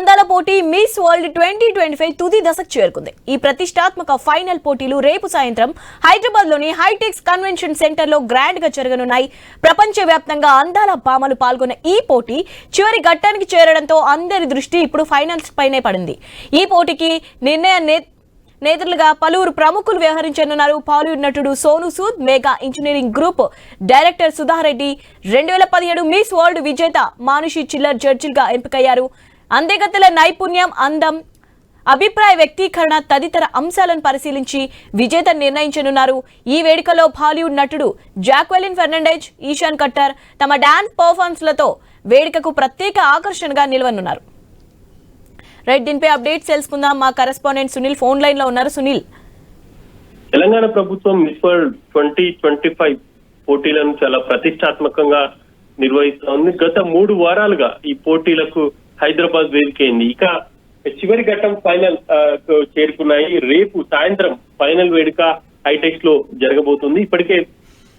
అందాల పోటీ miss world 2025 తుది దశకు చేరుకుంది. ఈ ప్రతిష్టాత్మక ఫైనల్ పోటీలు రేపు సాయంత్రం హైదరాబాద్ లోని హైటెక్స్ కన్వెన్షన్ సెంటర్ లో గ్రాండ్ గా జరగనున్నాయి. ప్రపంచవ్యాప్తంగా అందాల భామలు పాల్గొన్న ఈ పోటీ చివరి ఘట్టానికి చేరడంతో అందరి దృష్టి ఇప్పుడు ఫైనల్స్ పైనే పడింది. ఈ పోటీకి నేతలుగా పలువురు ప్రముఖులు వ్యవహరించనున్నారు. బాలీవుడ్ నటుడు Sonu Sood, mega engineering group director Sudha Reddy, 2017 miss world విజేత మానుషి చిల్లర్ జడ్జిలుగా ఎంపికయ్యారు. అందగత్తెల నైపుణ్యం, అందం, అభిప్రాయ వ్యక్తీకరణ తదితర అంశాలను పరిశీలించి విజేత నిర్ణయించనున్నారు. ఈ వేడుకలో బాలీవుడ్ నటుడు జాక్వెలిన్ ఫెర్నాండెజ్, ఈశాన్ కట్టర్ తమ డాన్స్ పర్ఫార్మెన్స్లతో వేడుకకు ప్రత్యేక ఆకర్షణగా నిలవనున్నారు. రైట్, దీనిపై అప్డేట్స్ తెలుసుకుందాం. మా కరెస్పాండెంట్ సునీల్ ఫోన్ లైన్ లో ఉన్నారు. సునీల్, తెలంగాణ ప్రభుత్వం మిస్ వరల్డ్ 2025 పోటీలను చాలా ప్రతిష్టాత్మకంగా నిర్వహిస్తోంది. గత 3 వారాలుగా ఈ పోటీలకు హైదరాబాద్ వేదికైంది. ఇక చివరి ఘట్టం ఫైనల్ చేరుకున్నాయి. రేపు సాయంత్రం ఫైనల్ వేడుక హైటెక్స్ లో జరగబోతుంది. ఇప్పటికే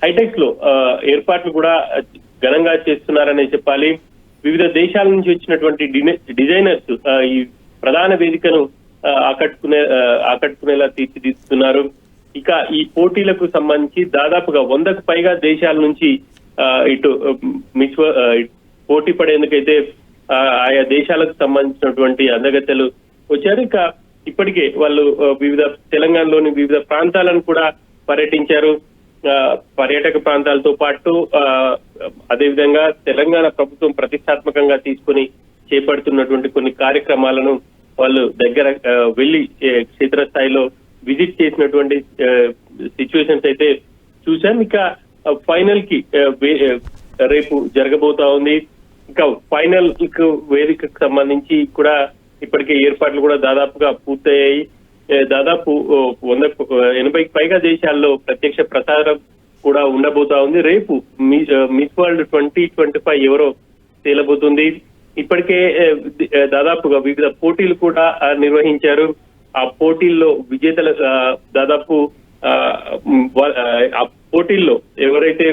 హైటెక్స్ లో ఏర్పాట్లు కూడా ఘనంగా చేస్తున్నారనే చెప్పాలి. వివిధ దేశాల నుంచి వచ్చినటువంటి డిజైనర్స్ ఈ ప్రధాన వేదికను ఆకట్టుకునేలా తీర్చిదిద్దుతున్నారు. ఇక ఈ పోటీలకు సంబంధించి దాదాపుగా 100కు పైగా దేశాల నుంచి ఇటు పోటీ పడేందుకైతే ఆయా దేశాలకు సంబంధించినటువంటి అందగత్తెలు వచ్చారు. ఇక ఇప్పటికే వాళ్ళు తెలంగాణలోని వివిధ ప్రాంతాలను కూడా పర్యటించారు. పర్యాటక ప్రాంతాలతో పాటు అదేవిధంగా తెలంగాణ ప్రభుత్వం ప్రతిష్టాత్మకంగా తీసుకుని చేపడుతున్నటువంటి కొన్ని కార్యక్రమాలను వాళ్ళు దగ్గర వెళ్లి క్షేత్రస్థాయిలో విజిట్ చేసినటువంటి సిచ్యువేషన్స్ అయితే చూశాం. ఇక ఫైనల్ కి రేపు జరగబోతా ఉంది. ఇంకా ఫైనల్ వేదికకు సంబంధించి కూడా ఇప్పటికే ఏర్పాట్లు కూడా దాదాపుగా పూర్తయ్యాయి. దాదాపు 180కి పైగా దేశాల్లో ప్రత్యక్ష ప్రసారం కూడా ఉండబోతా ఉంది. రేపు మిస్ వరల్డ్ 2025 ఎవరో తేలబోతుంది. ఇప్పటికే దాదాపుగా వివిధ పోటీలు కూడా నిర్వహించారు. ఆ పోటీల్లో విజేతల దాదాపు ఆ పోటీల్లో ఎవరైతే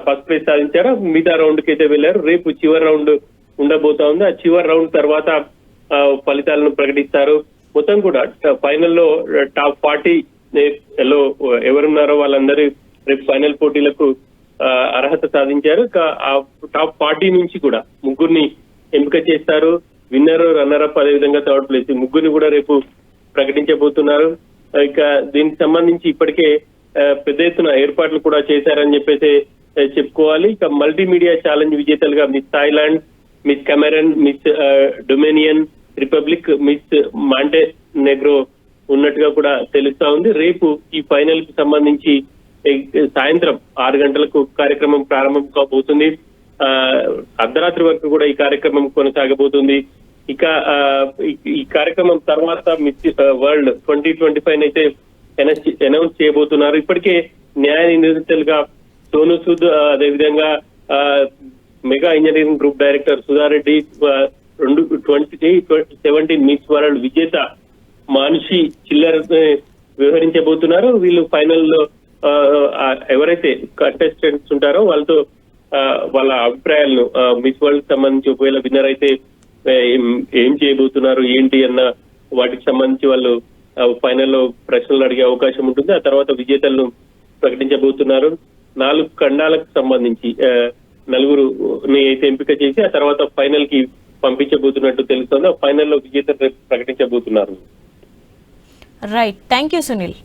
ఫస్ట్ ప్లేస్ సాధించారో మిగతా రౌండ్ కి అయితే వెళ్లారు. రేపు చివరి రౌండ్ ఉండబోతా ఉంది. ఆ చివరి రౌండ్ తర్వాత ఫలితాలను ప్రకటిస్తారు. మొత్తం కూడా ఫైనల్లో టాప్ 40 లో ఎవరున్నారో వాళ్ళందరూ రేపు ఫైనల్ పోటీలకు అర్హత సాధించారు. ఆ టాప్ 40 నుంచి కూడా ముగ్గురిని ఎంపిక చేస్తారు. విన్నర్, రన్నర్ అప్, అదేవిధంగా థర్డ్ ప్లేస్ ముగ్గురిని కూడా రేపు ప్రకటించబోతున్నారు. ఇక దీనికి సంబంధించి ఇప్పటికే పెద్ద ఎత్తున ఏర్పాట్లు కూడా చేశారని చెప్పేసి చెప్పుకోవాలి. ఇక మల్టీమీడియా ఛాలెంజ్ విజేతలుగా Miss Thailand, Miss Cameroon, Miss Dominican Republic, Miss Montenegro ఉన్నట్టుగా కూడా తెలుస్తా ఉంది. రేపు ఈ ఫైనల్ కి సంబంధించి సాయంత్రం 6 గంటలకు కార్యక్రమం ప్రారంభం కాబోతుంది. అర్ధరాత్రి వరకు కూడా ఈ కార్యక్రమం కొనసాగబోతుంది. ఇక ఈ కార్యక్రమం తర్వాత మిస్ వరల్డ్ 2025 అయితే అనౌన్స్ చేయబోతున్నారు. ఇప్పటికే న్యాయ నిందితులుగా సోనూ సూద్, అదేవిధంగా mega engineering group director Sudha Reddy, 2017 miss world విజేత మానుషి చిల్లర్ వ్యవహరించబోతున్నారు. వీళ్ళు ఫైనల్ లో ఎవరైతే కంటెస్టెంట్స్ ఉంటారో వాళ్ళతో వాళ్ళ అభిప్రాయాలను మిస్ వరల్డ్ సంబంధించి ఒకవేళ విన్నర్ అయితే ఏం చేయబోతున్నారు ఏంటి అన్న వాటికి సంబంధించి వాళ్ళు ఫైనల్లో ప్రశ్నలు అడిగే అవకాశం ఉంటుంది. ఆ తర్వాత విజేతలను ప్రకటించబోతున్నారు. 4 ఖండాలకు సంబంధించి 4గురుని అయితే ఎంపిక చేసి ఆ తర్వాత ఫైనల్ కి పంపించబోతున్నట్టు తెలుస్తోంది. ఫైనల్లో విజేతలు ప్రకటించబోతున్నారు. Right, thank you Sunil.